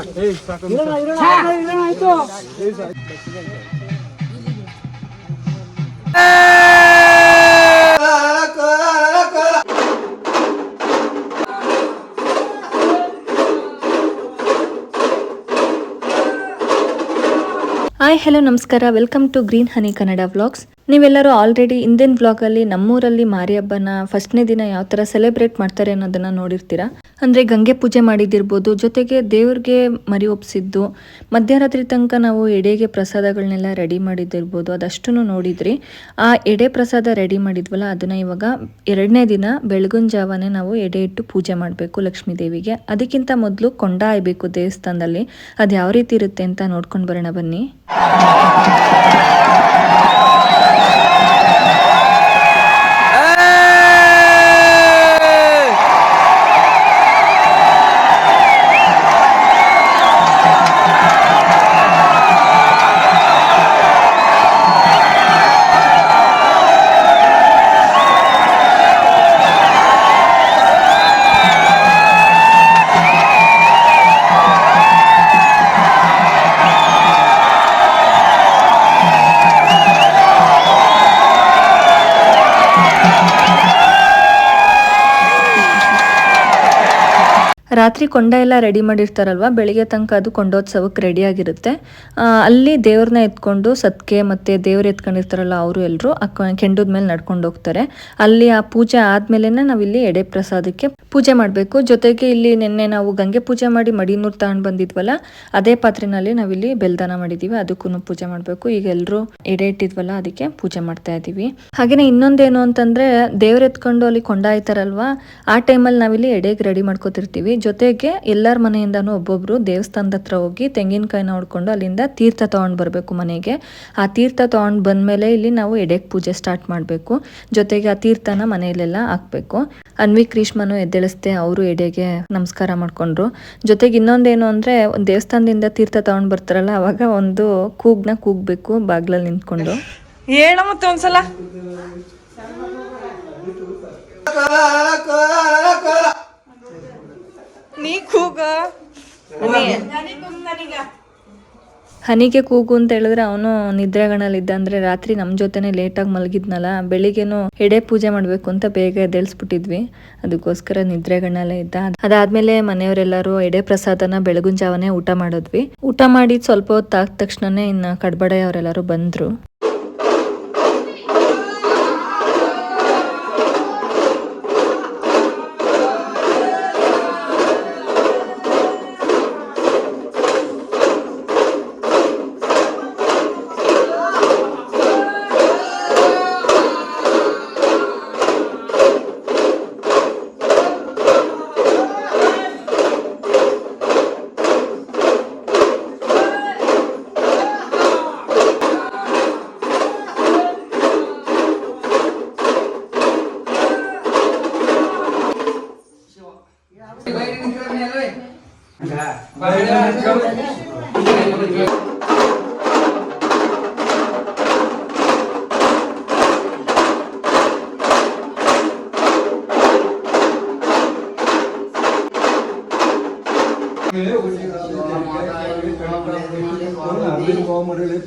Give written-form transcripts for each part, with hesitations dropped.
Hi hello ನಮಸ್ಕಾರ, welcome to green honey Kannada vlogs. ನೀವೆಲ್ಲರೂ already ಇಂದಿನ ವ್ಲಾಗಲ್ಲಿ ನಮ್ಮೂರಲ್ಲಿ ಮಾರಿ ಹಬ್ಬನ ಫಸ್ಟ್ನೇ ದಿನ ಯಾವ ಥರ ಸೆಲೆಬ್ರೇಟ್ ಮಾಡ್ತಾರೆ ಅನ್ನೋದನ್ನು ನೋಡಿರ್ತೀರಾ. ಅಂದರೆ ಗಂಗೆ ಪೂಜೆ ಮಾಡಿದ್ದಿರ್ಬೋದು, ಜೊತೆಗೆ ದೇವ್ರಿಗೆ ಮರಿ ಒಪ್ಸಿದ್ದು, ಮಧ್ಯರಾತ್ರಿ ತನಕ ನಾವು ಎಡೆಗೆ ಪ್ರಸಾದಗಳನ್ನೆಲ್ಲ ರೆಡಿ ಮಾಡಿದ್ದಿರ್ಬೋದು, ಅದಷ್ಟು ನೋಡಿದ್ರಿ. ಆ ಎಡೆ ಪ್ರಸಾದ ರೆಡಿ ಮಾಡಿದ್ವಲ್ಲ, ಅದನ್ನು ಇವಾಗ ಎರಡನೇ ದಿನ ಬೆಳಗಿನ ಜಾವನೇ ನಾವು ಎಡೆ ಇಟ್ಟು ಪೂಜೆ ಮಾಡಬೇಕು ಲಕ್ಷ್ಮೀ ದೇವಿಗೆ. ಅದಕ್ಕಿಂತ ಮೊದಲು ಕೊಂಡ ಆಯ್ಬೇಕು ದೇವಸ್ಥಾನದಲ್ಲಿ. ಅದು ಯಾವ ರೀತಿ ಇರುತ್ತೆ ಅಂತ ನೋಡ್ಕೊಂಡು ಬರೋಣ ಬನ್ನಿ. ರಾತ್ರಿ ಕೊಂಡ ಎಲ್ಲ ರೆಡಿ ಮಾಡಿರ್ತಾರಲ್ವ, ಬೆಳಿಗ್ಗೆ ತನಕ ಅದು ಕೊಂಡೋತ್ಸವಕ್ಕೆ ರೆಡಿ ಆಗಿರುತ್ತೆ. ಅಲ್ಲಿ ದೇವ್ರನ್ನ ಎತ್ಕೊಂಡು ಸತ್ಕೆ ಮತ್ತು ದೇವ್ರು ಎತ್ಕೊಂಡಿರ್ತಾರಲ್ಲ ಅವರು ಎಲ್ಲರೂ ಕೆಂಡದ ಮೇಲೆ ನಡ್ಕೊಂಡು ಹೋಗ್ತಾರೆ. ಅಲ್ಲಿ ಆ ಪೂಜೆ ಆದ್ಮೇಲೆ ನಾವಿಲ್ಲಿ ಎಡೆ ಪ್ರಸಾದಕ್ಕೆ ಪೂಜೆ ಮಾಡಬೇಕು. ಜೊತೆಗೆ ಇಲ್ಲಿ ನಿನ್ನೆ ನಾವು ಗಂಗೆ ಪೂಜೆ ಮಾಡಿ ಮಡಿನೂರು ತಗೊಂಡು ಬಂದಿದ್ವಲ್ಲ, ಅದೇ ಪಾತ್ರೆನಲ್ಲಿ ನಾವಿಲ್ಲಿ ಬೆಲ್ದಾನ ಮಾಡಿದ್ದೀವಿ, ಅದಕ್ಕೂ ಪೂಜೆ ಮಾಡಬೇಕು. ಈಗ ಎಲ್ಲರೂ ಎಡೆ ಇಟ್ಟಿದ್ವಲ್ಲ, ಅದಕ್ಕೆ ಪೂಜೆ ಮಾಡ್ತಾ ಇದ್ದೀವಿ. ಹಾಗೆಯೇ ಇನ್ನೊಂದೇನು ಅಂತಂದರೆ, ದೇವ್ರು ಎತ್ಕೊಂಡು ಅಲ್ಲಿ ಕೊಂಡ ಆಯ್ತಾರಲ್ವ, ಆ ಟೈಮಲ್ಲಿ ನಾವಿಲ್ಲಿ ಎಡೆಗೆ ರೆಡಿ ಮಾಡ್ಕೋತಿರ್ತೀವಿ. ಜೊತೆಗೆ ಎಲ್ಲರ ಮನೆಯಿಂದನೂ ಒಬ್ಬೊಬ್ರು ದೇವಸ್ಥಾನದ ಹತ್ರ ಹೋಗಿ ತೆಂಗಿನಕಾಯಿನ ಹೊಡ್ಕೊಂಡು ಅಲ್ಲಿಂದ ತೀರ್ಥ ತಗೊಂಡು ಬರಬೇಕು ಮನೆಗೆ. ಆ ತೀರ್ಥ ತಗೊಂಡು ಬಂದಮೇಲೆ ಇಲ್ಲಿ ನಾವು ಎಡೆಗೆ ಪೂಜೆ ಸ್ಟಾರ್ಟ್ ಮಾಡಬೇಕು. ಜೊತೆಗೆ ಆ ತೀರ್ಥನ ಮನೆಯಲ್ಲೆಲ್ಲ ಹಾಕಬೇಕು. ಅನ್ವಿ ಕ್ರೀಷ್ಮನು ಎದ್ದೇಳಿಸ್ದೆ, ಅವರು ಎಡೆಗೆ ನಮಸ್ಕಾರ ಮಾಡ್ಕೊಂಡ್ರು. ಜೊತೆಗೆ ಇನ್ನೊಂದೇನು ಅಂದರೆ, ಒಂದು ದೇವಸ್ಥಾನದಿಂದ ತೀರ್ಥ ತಗೊಂಡು ಬರ್ತಾರಲ್ಲ, ಅವಾಗ ಒಂದು ಕೂಗಬೇಕು ಬಾಗ್ಲಲ್ಲಿ ನಿಂತ್ಕೊಂಡು. ಹೇಳ ಮತ್ತೆ ಒಂದ್ಸಲ ನೀ ಕೂಗ ಹನಿಗೆ ಕೂಗು ಅಂತ ಹೇಳಿದ್ರೆ ಅವನು ನಿದ್ರೆಗಣಲ್ಲಿದ್ದ. ಅಂದರೆ ರಾತ್ರಿ ನಮ್ಮ ಜೊತೆನೆ ಲೇಟಾಗಿ ಮಲಗಿದ್ನಲ್ಲ, ಬೆಳಿಗ್ಗೆನೂ ಎಡೆ ಪೂಜೆ ಮಾಡಬೇಕು ಅಂತ ಬೇಗ ಎದ್ದೇಳಿಸ್ಬಿಟ್ಟಿದ್ವಿ, ಅದಕ್ಕೋಸ್ಕರ ನಿದ್ರೆಗಣಲ್ಲೇ ಇದ್ದ. ಅದಾದ್ಮೇಲೆ ಮನೆಯವರೆಲ್ಲರೂ ಎಡೆ ಪ್ರಸಾದನ ಬೆಳಗಿನ ಜಾವನೇ ಊಟ ಮಾಡಿದ್ವಿ. ಊಟ ಮಾಡಿ ಸ್ವಲ್ಪ ಹೊತ್ತು ಆದ ತಕ್ಷಣನೇ ಇನ್ನು ಕಡ್ಬಡೆ ಅವರೆಲ್ಲರೂ ಬಂದರು.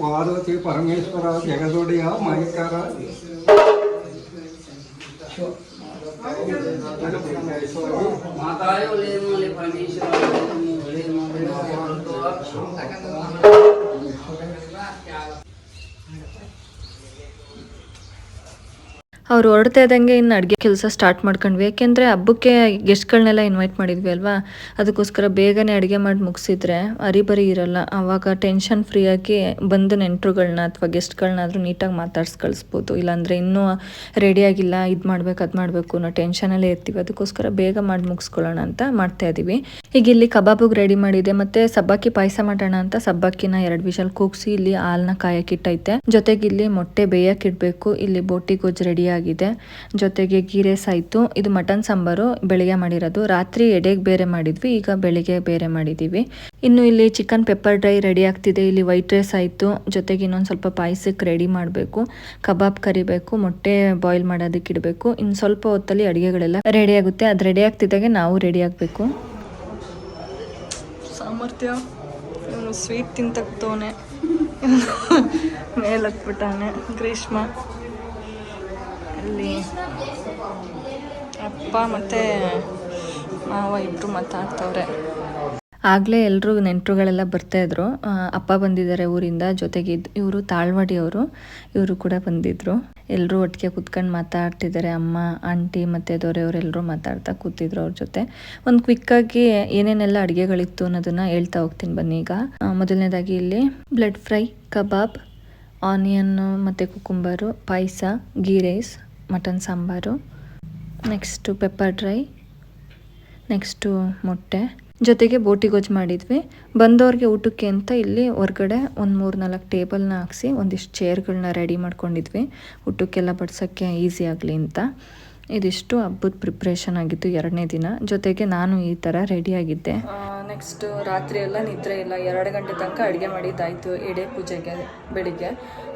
ಪಾರ್ವತಿ ಪರಮೇಶ್ವರ ಜಗದೊಡೆಯ ಮೈಕಾರ ಅವ್ರು ಹೊರಡ್ತಾ ಇದ್ದಂಗೆ ಇನ್ನು ಅಡುಗೆ ಕೆಲಸ ಸ್ಟಾರ್ಟ್ ಮಾಡ್ಕೊಂಡ್ವಿ. ಯಾಕೆಂದರೆ ಹಬ್ಬಕ್ಕೆ ಗೆಸ್ಟ್ಗಳನ್ನೆಲ್ಲ ಇನ್ವೈಟ್ ಮಾಡಿದ್ವಿ ಅಲ್ವಾ, ಅದಕ್ಕೋಸ್ಕರ ಬೇಗನೆ ಅಡುಗೆ ಮಾಡಿ ಮುಗಿಸಿದ್ರೆ ಅರಿಬರಿ ಇರಲ್ಲ. ಆವಾಗ ಟೆನ್ಷನ್ ಫ್ರೀಯಾಗಿ ಬಂದು ನೆಂಟರುಗಳನ್ನ ಅಥವಾ ಗೆಸ್ಟ್ಗಳನ್ನಾದರೂ ನೀಟಾಗಿ ಮಾತಾಡ್ಸಿ ಕಳಿಸ್ಬೋದು. ಇಲ್ಲಾಂದರೆ ಇನ್ನೂ ರೆಡಿಯಾಗಿಲ್ಲ, ಇದು ಮಾಡಬೇಕು ಅದು ಮಾಡಬೇಕು ಅನ್ನೋ ಟೆನ್ಷನಲ್ಲೇ ಇರ್ತೀವಿ. ಅದಕ್ಕೋಸ್ಕರ ಬೇಗ ಮಾಡಿ ಮುಗಿಸ್ಕೊಳ್ಳೋಣ ಅಂತ ಮಾಡ್ತಾ ಇದ್ದೀವಿ. ಈಗ ಇಲ್ಲಿ ಕಬಾಬಿಗೆ ರೆಡಿ ಮಾಡಿದೆ, ಮತ್ತು ಸಬ್ಬಕ್ಕಿ ಪಾಯಸ ಮಾಡೋಣ ಅಂತ ಸಬ್ಬಕ್ಕಿನ 2 ವಿಷಲ್ ಕೂಗಿಸಿ ಇಲ್ಲಿ ಹಾಲನ್ನ ಕಾಯಕ್ಕಿಟ್ಟೈತೆ. ಜೊತೆಗೆ ಇಲ್ಲಿ ಮೊಟ್ಟೆ ಬೇಯಕ್ಕಿಡಬೇಕು. ಇಲ್ಲಿ ಬೋಟಿ ಗೊಜ್ಜು ರೆಡಿ ಆಗಿದೆ. ಜೊತೆಗೆ ಗೀ ರೈಸ್ ಆಯಿತು. ಇದು ಮಟನ್ ಸಾಂಬಾರು ಬೆಳಿಗ್ಗೆ ಮಾಡಿರೋದು. ರಾತ್ರಿ ಎಡೆಗೆ ಬೇರೆ ಮಾಡಿದ್ವಿ, ಈಗ ಬೆಳಿಗ್ಗೆ ಬೇರೆ ಮಾಡಿದ್ದೀವಿ. ಇನ್ನು ಇಲ್ಲಿ ಚಿಕನ್ ಪೆಪ್ಪರ್ ಡ್ರೈ ರೆಡಿ ಆಗ್ತಿದೆ. ಇಲ್ಲಿ ವೈಟ್ ರೈಸ್ ಆಯಿತು. ಜೊತೆಗೆ ಇನ್ನೊಂದು ಸ್ವಲ್ಪ ಪಾಯಸಕ್ಕೆ ರೆಡಿ ಮಾಡಬೇಕು. ಕಬಾಬ್ ಕರಿಬೇಕು, ಮೊಟ್ಟೆ ಬಾಯ್ಲ್ ಮಾಡೋದಕ್ಕೆ ಇಡಬೇಕು. ಇನ್ನು ಸ್ವಲ್ಪ ಹೊತ್ತಲ್ಲಿ ಅಡುಗೆಗಳೆಲ್ಲ ರೆಡಿ ಆಗುತ್ತೆ. ಅದು ರೆಡಿ ಆಗ್ತಿದ್ದಾಗೆ ನಾವು ರೆಡಿ ಆಗಬೇಕು. ಸಾಮರ್ಥ್ಯ ಇವನು ಸ್ವೀಟ್ ತಿಂತಕ್ತವನೆ ಮೇಲೆ ಹತ್ಬಿಟ್ಟಾನೆ. ಗ್ರೀಷ್ಮ ಅಲ್ಲಿ ಅಪ್ಪ ಮತ್ತು ಮಾವ ಇಬ್ಬರು ಮಾತಾಡ್ತವ್ರೆ. ಆಗಲೇ ಎಲ್ಲರೂ ನೆಂಟರುಗಳೆಲ್ಲ ಬರ್ತಾಯಿದ್ರು. ಅಪ್ಪ ಬಂದಿದ್ದಾರೆ ಊರಿಂದ, ಜೊತೆಗೆ ಇವರು ತಾಳ್ವಾಡಿಯವರು, ಇವರು ಕೂಡ ಬಂದಿದ್ದರು. ಎಲ್ಲರೂ ಒಟ್ಟಿಗೆ ಕೂತ್ಕೊಂಡು ಮಾತಾಡ್ತಿದ್ದಾರೆ. ಅಮ್ಮ, ಆಂಟಿ ಮತ್ತು ದೊರೆಯವರೆಲ್ಲರೂ ಮಾತಾಡ್ತಾ ಕೂತಿದ್ರು ಅವ್ರ ಜೊತೆ. ಒಂದು ಕ್ವಿಕ್ಕಾಗಿ ಏನೇನೆಲ್ಲ ಅಡುಗೆಗಳಿತ್ತು ಅನ್ನೋದನ್ನು ಹೇಳ್ತಾ ಹೋಗ್ತೀನಿ ಬನ್ನಿ. ಈಗ ಮೊದಲನೇದಾಗಿ ಇಲ್ಲಿ ಬ್ಲಡ್ ಫ್ರೈ, ಕಬಾಬ್, ಆನಿಯನ್ನು ಮತ್ತು cucumber, payasa, ghee rice, mutton sambar, next pepper dry, next ಮೊಟ್ಟೆ, ಜೊತೆಗೆ ಬೋಟಿ ಗೊಜ್ಜು ಮಾಡಿದ್ವಿ. ಬಂದವ್ರಿಗೆ ಊಟಕ್ಕೆ ಅಂತ ಇಲ್ಲಿ ಹೊರ್ಗಡೆ ಒಂದು 3-4 ಟೇಬಲ್ನ ಹಾಕ್ಸಿ ಒಂದಿಷ್ಟು ಚೇರ್ಗಳನ್ನ ರೆಡಿ ಮಾಡ್ಕೊಂಡಿದ್ವಿ, ಊಟಕ್ಕೆಲ್ಲ ಬಡ್ಸೋಕ್ಕೆ ಈಸಿ ಆಗಲಿ ಅಂತ. ಇದಿಷ್ಟು ಹಬ್ಬದ ಪ್ರಿಪ್ರೇಷನ್ ಆಗಿತ್ತು 2ನೇ ದಿನ. ಜೊತೆಗೆ ನಾನು ಈ ಥರ ರೆಡಿಯಾಗಿದ್ದೆ. ನೆಕ್ಸ್ಟ್ ರಾತ್ರಿ ಎಲ್ಲ ನಿದ್ರೆ ಇಲ್ಲ, 2 ಗಂಟೆ ತನಕ ಅಡುಗೆ ಮಾಡಿದ್ದಾಯಿತು ಎಡೆ ಪೂಜೆಗೆ ಬೆಳಿಗ್ಗೆ.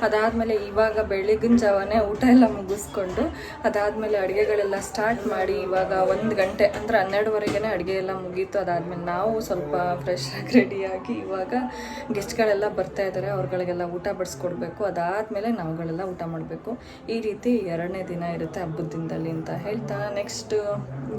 ಅದಾದಮೇಲೆ ಇವಾಗ ಬೆಳಗಿನ ಜಾವನೇ ಊಟ ಎಲ್ಲ ಮುಗಿಸ್ಕೊಂಡು ಅದಾದಮೇಲೆ ಅಡುಗೆಗಳೆಲ್ಲ ಸ್ಟಾರ್ಟ್ ಮಾಡಿ ಇವಾಗ 1 ಗಂಟೆ ಅಂದರೆ 12ವರೆಗೆ ಅಡುಗೆ ಎಲ್ಲ ಮುಗೀತು. ಅದಾದಮೇಲೆ ನಾವು ಸ್ವಲ್ಪ ಫ್ರೆಶ್ ಆಗಿ ರೆಡಿಯಾಗಿ ಇವಾಗ ಗೆಸ್ಟ್ಗಳೆಲ್ಲ ಬರ್ತಾ ಇದ್ದಾರೆ, ಅವ್ರುಗಳಿಗೆಲ್ಲ ಊಟ ಬಡಿಸ್ಕೊಡ್ಬೇಕು. ಅದಾದಮೇಲೆ ನಾವುಗಳೆಲ್ಲ ಊಟ ಮಾಡಬೇಕು. ಈ ರೀತಿ 2ನೇ ದಿನ ಇರುತ್ತೆ ಹಬ್ಬದ ದಿನದಲ್ಲಿ ಅಂತ ಹೇಳ್ತಾ ನೆಕ್ಸ್ಟ್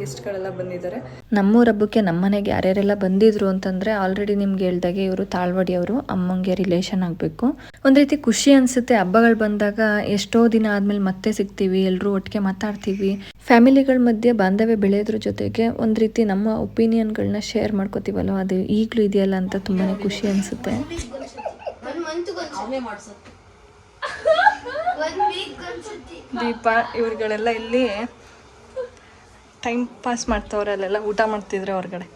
ಗೆಸ್ಟ್ಗಳೆಲ್ಲ ಬಂದಿದ್ದಾರೆ. ನಮ್ಮೂರ ಹಬ್ಬಕ್ಕೆ ನಮ್ಮ ಮನೆಗೆ ಯಾರ್ಯಾರೆಲ್ಲ ಬಂದಿದ್ರು ಅಂತಂದರೆ ಆಲ್ರೆಡಿ ನಿಮ್ಗೆ ಹೇಳ್ದಾಗೆ ಇವರು ತಾಳ್ವಾಡಿಯವರು, ಅಮ್ಮಂಗೆ ರಿಲೇಷನ್ ಆಗಬೇಕು. ಒಂದು ರೀತಿ ಖುಷಿ ಅನಿಸುತ್ತೆ ಹಬ್ಬಗಳು ಬಂದಾಗ. ಎಷ್ಟೋ ದಿನ ಆದಮೇಲೆ ಮತ್ತೆ ಸಿಗ್ತೀವಿ, ಎಲ್ಲರೂ ಒಟ್ಟಿಗೆ ಮಾತಾಡ್ತೀವಿ. ಫ್ಯಾಮಿಲಿಗಳ ಮಧ್ಯೆ ಬಾಂಧವ್ಯ ಬೆಳೆಯೋದ್ರ ಜೊತೆಗೆ ಒಂದು ರೀತಿ ನಮ್ಮ ಒಪಿನಿಯನ್ಗಳನ್ನ ಶೇರ್ ಮಾಡ್ಕೋತೀವಲ್ಲ, ಅದು ಈಗಲೂ ಇದೆಯಲ್ಲ ಅಂತ ತುಂಬಾ ಖುಷಿ ಅನಿಸುತ್ತೆ. ದೀಪ ಇವ್ರುಗಳೆಲ್ಲ ಇಲ್ಲಿ ಟೈಮ್ ಪಾಸ್ ಮಾಡ್ತವ್ರೆ, ಅಲ್ಲೆಲ್ಲ ಊಟ ಮಾಡ್ತಿದ್ರೆ ಹೊರಗಡೆ.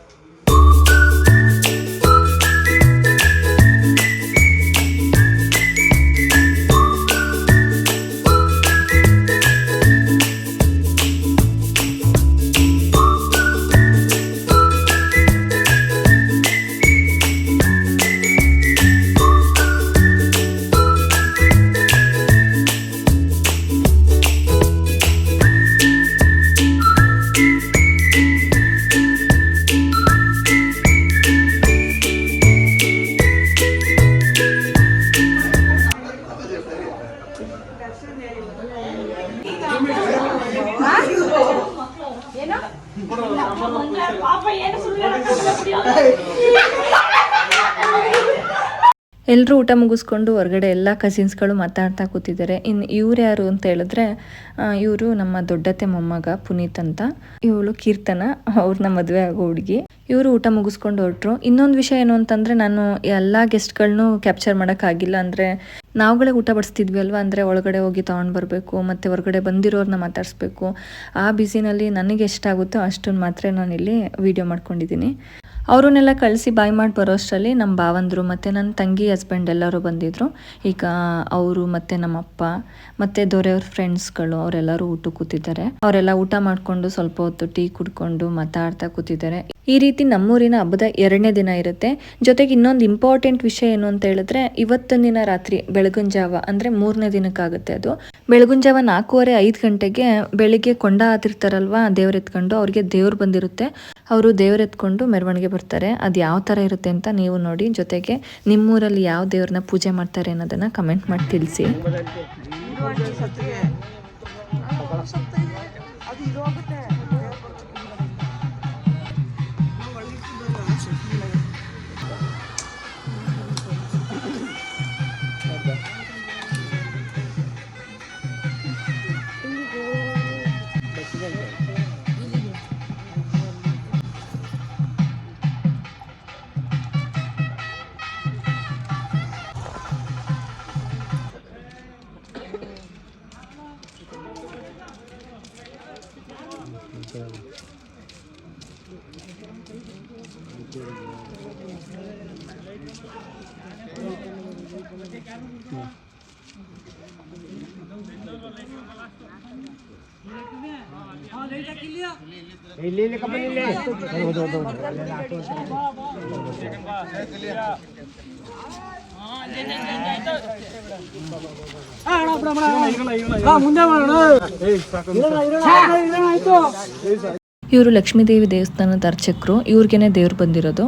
ಎಲ್ಲರೂ ಊಟ ಮುಗಿಸ್ಕೊಂಡು ಹೊರಗಡೆ ಎಲ್ಲ ಕಸಿನ್ಸ್ಗಳು ಮಾತಾಡ್ತಾ ಕೂತಿದ್ದಾರೆ. ಇನ್ನು ಇವ್ರು ಯಾರು ಅಂತ ಹೇಳಿದ್ರೆ, ಇವರು ನಮ್ಮ ದೊಡ್ಡತ್ತೆ ಮೊಮ್ಮಗ ಪುನೀತ್ ಅಂತ, ಇವಳು ಕೀರ್ತನ, ಅವ್ರನ್ನ ಮದುವೆ ಆಗೋ ಹುಡುಗಿ. ಇವರು ಊಟ ಮುಗಿಸ್ಕೊಂಡು ಹೊರಟ್ರು. ಇನ್ನೊಂದು ವಿಷಯ ಏನು ಅಂತಂದರೆ, ನಾನು ಎಲ್ಲ ಗೆಸ್ಟ್ಗಳನ್ನೂ ಕ್ಯಾಪ್ಚರ್ ಮಾಡೋಕ್ಕಾಗಿಲ್ಲ. ಅಂದರೆ ನಾವುಗಳೇ ಊಟ ಬಡಿಸ್ತಿದ್ವಿ ಅಲ್ವಾ, ಅಂದರೆ ಒಳಗಡೆ ಹೋಗಿ ತೊಗೊಂಡು ಬರಬೇಕು ಮತ್ತು ಹೊರಗಡೆ ಬಂದಿರೋರನ್ನ ಮಾತಾಡಿಸ್ಬೇಕು. ಆ ಬ್ಯುಸಿನಲ್ಲಿ ನನಗೆ ಎಷ್ಟಾಗುತ್ತೋ ಅಷ್ಟನ್ನು ಮಾತ್ರ ನಾನಿಲ್ಲಿ ವಿಡಿಯೋ ಮಾಡ್ಕೊಂಡಿದ್ದೀನಿ. ಅವರನ್ನೆಲ್ಲ ಕಳಿಸಿ ಬಾಯ್ ಮಾಡಿ ಬರೋಷ್ಟರಲ್ಲಿ ನಮ್ಮ ಭಾವಂದರು ಮತ್ತು ನನ್ನ ತಂಗಿ ಹಸ್ಬೆಂಡ್ ಎಲ್ಲರೂ ಬಂದಿದ್ದರು. ಈಗ ಅವರು ಮತ್ತು ನಮ್ಮಪ್ಪ ಮತ್ತು ದೊರೆಯವ್ರ ಫ್ರೆಂಡ್ಸ್ಗಳು ಅವರೆಲ್ಲರೂ ಊಟಕ್ಕೆ ಕೂತಿದ್ದಾರೆ. ಅವರೆಲ್ಲ ಊಟ ಮಾಡಿಕೊಂಡು ಸ್ವಲ್ಪ ಹೊತ್ತು ಟೀ ಕುಡ್ಕೊಂಡು ಮಾತಾಡ್ತಾ ಕೂತಿದ್ದಾರೆ. ಈ ರೀತಿ ನಮ್ಮೂರಿನ ಹಬ್ಬದ 2ನೇ ದಿನ ಇರುತ್ತೆ. ಜೊತೆಗೆ ಇನ್ನೊಂದು ಇಂಪಾರ್ಟೆಂಟ್ ವಿಷಯ ಏನು ಅಂತ ಹೇಳಿದ್ರೆ, ಇವತ್ತಿನ ದಿನ ರಾತ್ರಿ ಬೆಳಗಿನ ಜಾವ ಅಂದರೆ 3ನೇ ದಿನಕ್ಕಾಗುತ್ತೆ ಅದು. ಬೆಳಗಿನ ಜಾವ 4:30-5 ಗಂಟೆಗೆ ಬೆಳಿಗ್ಗೆ ಕೊಂಡ ಹಾತಿರ್ತಾರಲ್ವ ದೇವ್ರ ಎತ್ಕೊಂಡು, ಅವ್ರಿಗೆ ದೇವ್ರು ಬಂದಿರುತ್ತೆ. ಅವರು ದೇವ್ರ ಎತ್ಕೊಂಡು ಮೆರವಣಿಗೆ ಬರ್ತಾರೆ. ಅದು ಯಾವ ಥರ ಇರುತ್ತೆ ಅಂತ ನೀವು ನೋಡಿ. ಜೊತೆಗೆ ನಿಮ್ಮೂರಲ್ಲಿ ಯಾವ ದೇವ್ರನ್ನ ಪೂಜೆ ಮಾಡ್ತಾರೆ ಅನ್ನೋದನ್ನು ಕಮೆಂಟ್ ಮಾಡಿ ತಿಳಿಸಿ. ಇವರು ಲಕ್ಷ್ಮೀದೇವಿ ದೇವಸ್ಥಾನದ ಅರ್ಚಕರು. ಇವ್ರಿಗೇನೆ ದೇವ್ರು ಬಂದಿರೋದು.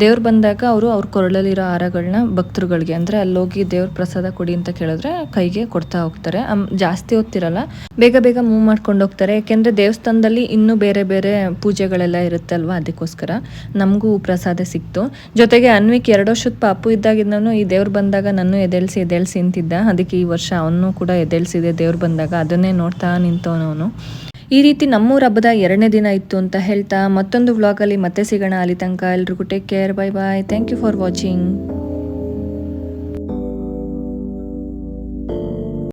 ದೇವ್ರು ಬಂದಾಗ ಅವ್ರ ಕೊರಳಲ್ಲಿರೋ ಹಾರಗಳನ್ನ ಭಕ್ತರುಗಳಿಗೆ ಅಂದರೆ ಅಲ್ಲೋಗಿ ದೇವ್ರ ಪ್ರಸಾದ ಕೊಡಿ ಅಂತ ಕೇಳಿದ್ರೆ ಕೈಗೆ ಕೊಡ್ತಾ ಹೋಗ್ತಾರೆ. ಜಾಸ್ತಿ ಹೊತ್ತಿರಲ್ಲ, ಬೇಗ ಬೇಗ ಮೂವ್ ಮಾಡ್ಕೊಂಡು ಹೋಗ್ತಾರೆ. ಯಾಕೆಂದರೆ ದೇವಸ್ಥಾನದಲ್ಲಿ ಇನ್ನೂ ಬೇರೆ ಬೇರೆ ಪೂಜೆಗಳೆಲ್ಲ ಇರುತ್ತೆ ಅಲ್ವಾ, ಅದಕ್ಕೋಸ್ಕರ ನಮಗೂ ಪ್ರಸಾದ ಸಿಕ್ತು. ಜೊತೆಗೆ ಅನ್ವಿಕ್ 2 ವರ್ಷದ ಪಾಪು ಇದ್ದಾಗಿದ್ದನು ಈ ದೇವ್ರು ಬಂದಾಗ ನಾನು ಎದ್ದೇಳಿಸಿ ಅಂತಿದ್ದ. ಅದಕ್ಕೆ ಈ ವರ್ಷ ಅವನು ಕೂಡ ಎದ್ದೇಳಿಸಿದೆ ದೇವ್ರು ಬಂದಾಗ. ಅದನ್ನೇ ನೋಡ್ತಾ ನಿಂತವನವನು. ಈ ರೀತಿ ನಮ್ಮೂರ ಹಬ್ಬದ 2ನೇ ದಿನ ಇತ್ತು ಅಂತ ಹೇಳ್ತಾ ಮತ್ತೊಂದು ವ್ಲಾಗಲ್ಲಿ ಮತ್ತೆ ಸಿಗೋಣ. ಅಲ್ಲಿ ತನಕ ಎಲ್ರಿಗೂ take care, bye bye, thank you for watching.